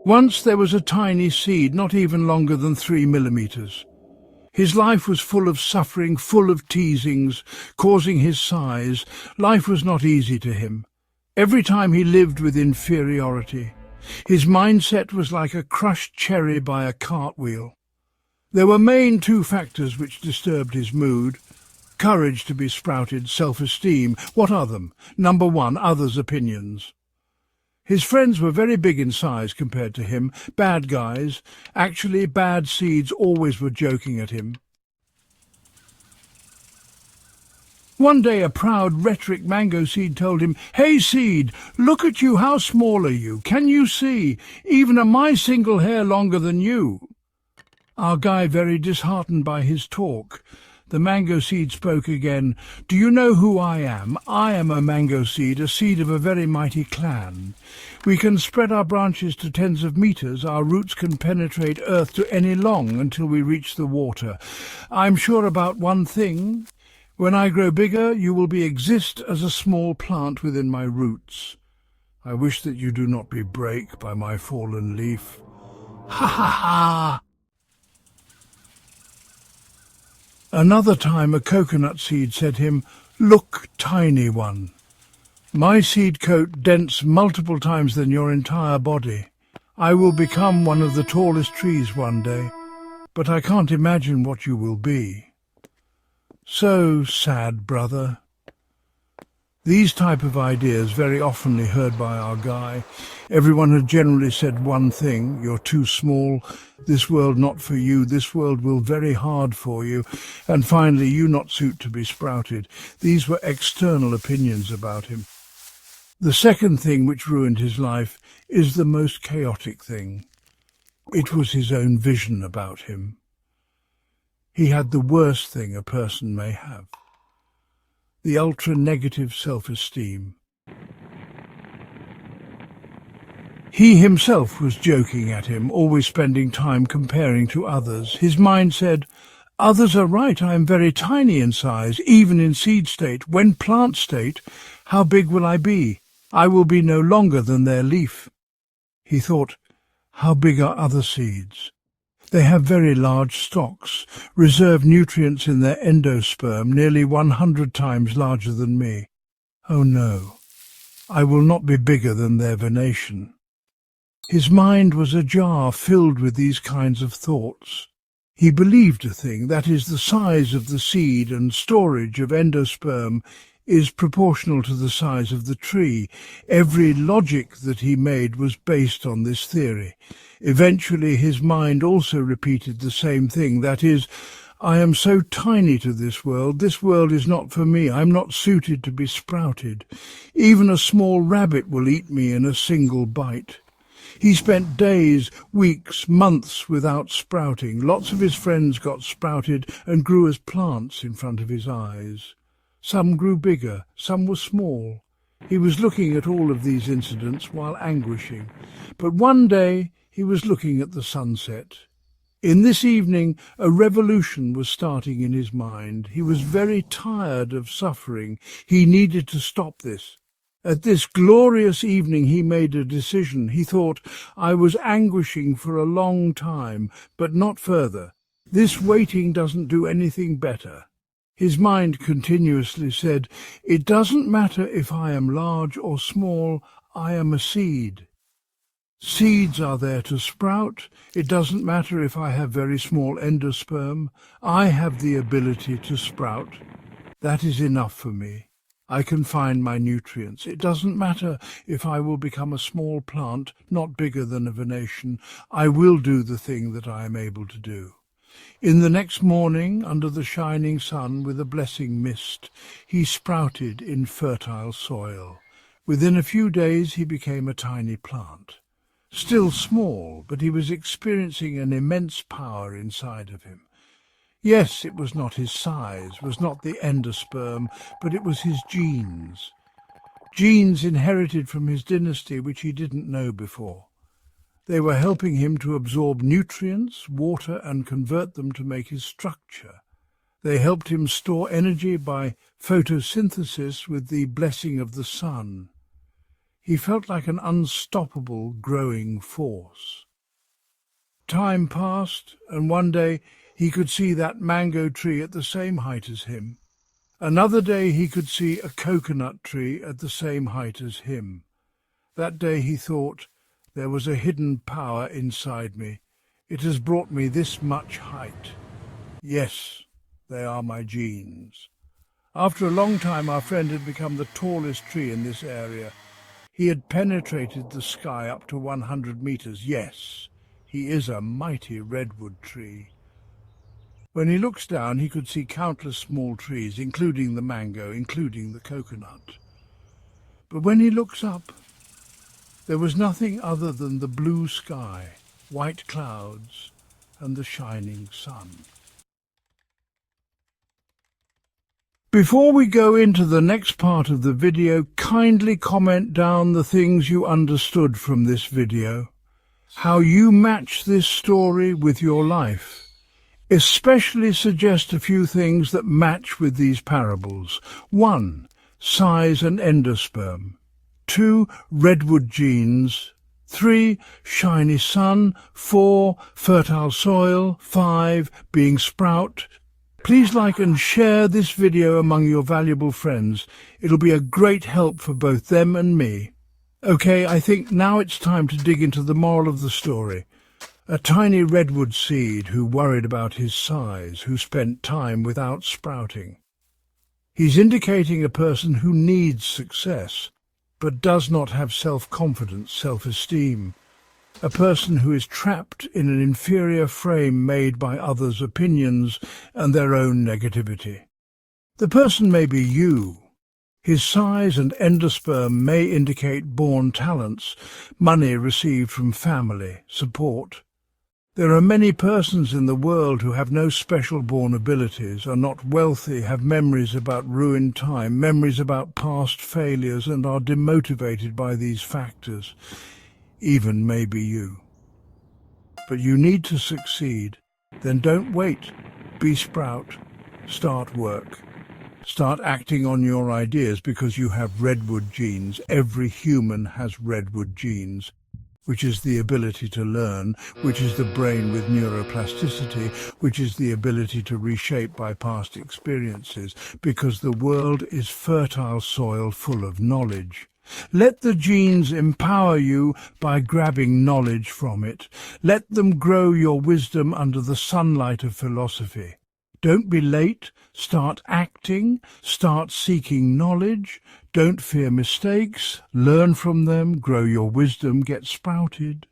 Once there was a tiny seed, not even longer than 3 millimeters. His life was full of suffering, full of teasings, causing his sighs. Life was not easy to him. Every time he lived with inferiority. His mindset was like a crushed cherry by a cartwheel. There were main two factors which disturbed his mood. Courage to be sprouted, self-esteem. What are them? Number one, others' opinions. His friends were very big in size compared to him, bad guys. Actually, bad seeds always were joking at him. One day a proud rhetoric mango seed told him, "Hey seed, look at you, how small are you? Can you see? Even a my single hair longer than you." Our guy very disheartened by his talk. The mango seed spoke again. "Do you know who I am? I am a mango seed, a seed of a very mighty clan. We can spread our branches to tens of meters. Our roots can penetrate earth to any long until we reach the water. I'm sure about one thing. When I grow bigger, you will exist as a small plant within my roots. I wish that you do not be break by my fallen leaf." Ha ha ha! Another time a coconut seed said him, "Look, tiny one. My seed coat dents multiple times than your entire body. I will become one of the tallest trees one day, but I can't imagine what you will be." So sad, brother. These type of ideas very oftenly heard by our guy. Everyone had generally said one thing: you're too small, this world not for you, this world will very hard for you, and finally you not suit to be sprouted. These were external opinions about him. The second thing which ruined his life is the most chaotic thing. It was his own vision about him. He had the worst thing a person may have: the ultra-negative self-esteem. He himself was joking at him, always spending time comparing to others. His mind said, "Others are right, I am very tiny in size, even in seed state. When plant state, how big will I be? I will be no longer than their leaf." He thought, how big are other seeds? They have very large stalks, reserve nutrients in their endosperm, nearly 100 times larger than me. Oh no, I will not be bigger than their venation. His mind was ajar, filled with these kinds of thoughts. He believed a thing, that is, the size of the seed and storage of endosperm is proportional to the size of the tree. Every logic that he made was based on this theory. Eventually his mind also repeated the same thing, that is, I am so tiny to this world is not for me, I'm not suited to be sprouted. Even a small rabbit will eat me in a single bite. He spent days, weeks, months without sprouting. Lots of his friends got sprouted and grew as plants in front of his eyes. Some grew bigger, some were small. He was looking at all of these incidents while anguishing. But one day he was looking at the sunset. In this evening a revolution was starting in his mind. He was very tired of suffering. He needed to stop this. At this glorious evening he made a decision. He thought, I was anguishing for a long time, but not further. This waiting doesn't do anything better. His mind continuously said, it doesn't matter if I am large or small, I am a seed. Seeds are there to sprout. It doesn't matter if I have very small endosperm. I have the ability to sprout. That is enough for me. I can find my nutrients. It doesn't matter if I will become a small plant, not bigger than a venation. I will do the thing that I am able to do. In the next morning, under the shining sun with a blessing mist, he sprouted in fertile soil. Within a few days he became a tiny plant. Still small, but he was experiencing an immense power inside of him. Yes, it was not his size, was not the endosperm, but it was his genes. Genes inherited from his dynasty which he didn't know before. They were helping him to absorb nutrients, water, and convert them to make his structure. They helped him store energy by photosynthesis with the blessing of the sun. He felt like an unstoppable, growing force. Time passed, and one day he could see that mango tree at the same height as him. Another day he could see a coconut tree at the same height as him. That day he thought, there was a hidden power inside me. It has brought me this much height. Yes, they are my genes. After a long time, our friend had become the tallest tree in this area. He had penetrated the sky up to 100 meters. Yes, he is a mighty redwood tree. When he looks down, he could see countless small trees, including the mango, including the coconut. But when he looks up, there was nothing other than the blue sky, white clouds, and the shining sun. Before we go into the next part of the video, kindly comment down the things you understood from this video, how you match this story with your life. Especially suggest a few things that match with these parables. 1. Size and endosperm. 2. Redwood genes. 3. Shiny sun. 4. Fertile soil. 5. Being sprout. Please like and share this video among your valuable friends. It'll be a great help for both them and me. Okay, I think now it's time to dig into the moral of the story. A tiny redwood seed who worried about his size, who spent time without sprouting. He's indicating a person who needs success, but does not have self-confidence, self-esteem. A person who is trapped in an inferior frame made by others' opinions and their own negativity. The person may be you. His size and endosperm may indicate born talents, money received from family, support. There are many persons in the world who have no special born abilities, are not wealthy, have memories about ruined time, memories about past failures, and are demotivated by these factors. Even maybe you. But you need to succeed. Then don't wait. Be sprout. Start work. Start acting on your ideas because you have redwood genes. Every human has redwood genes, which is the ability to learn, which is the brain with neuroplasticity, which is the ability to reshape by past experiences, because the world is fertile soil full of knowledge. Let the genes empower you by grabbing knowledge from it. Let them grow your wisdom under the sunlight of philosophy. Don't be late. Start acting. Start seeking knowledge. Don't fear mistakes. Learn from them. Grow your wisdom. Get sprouted.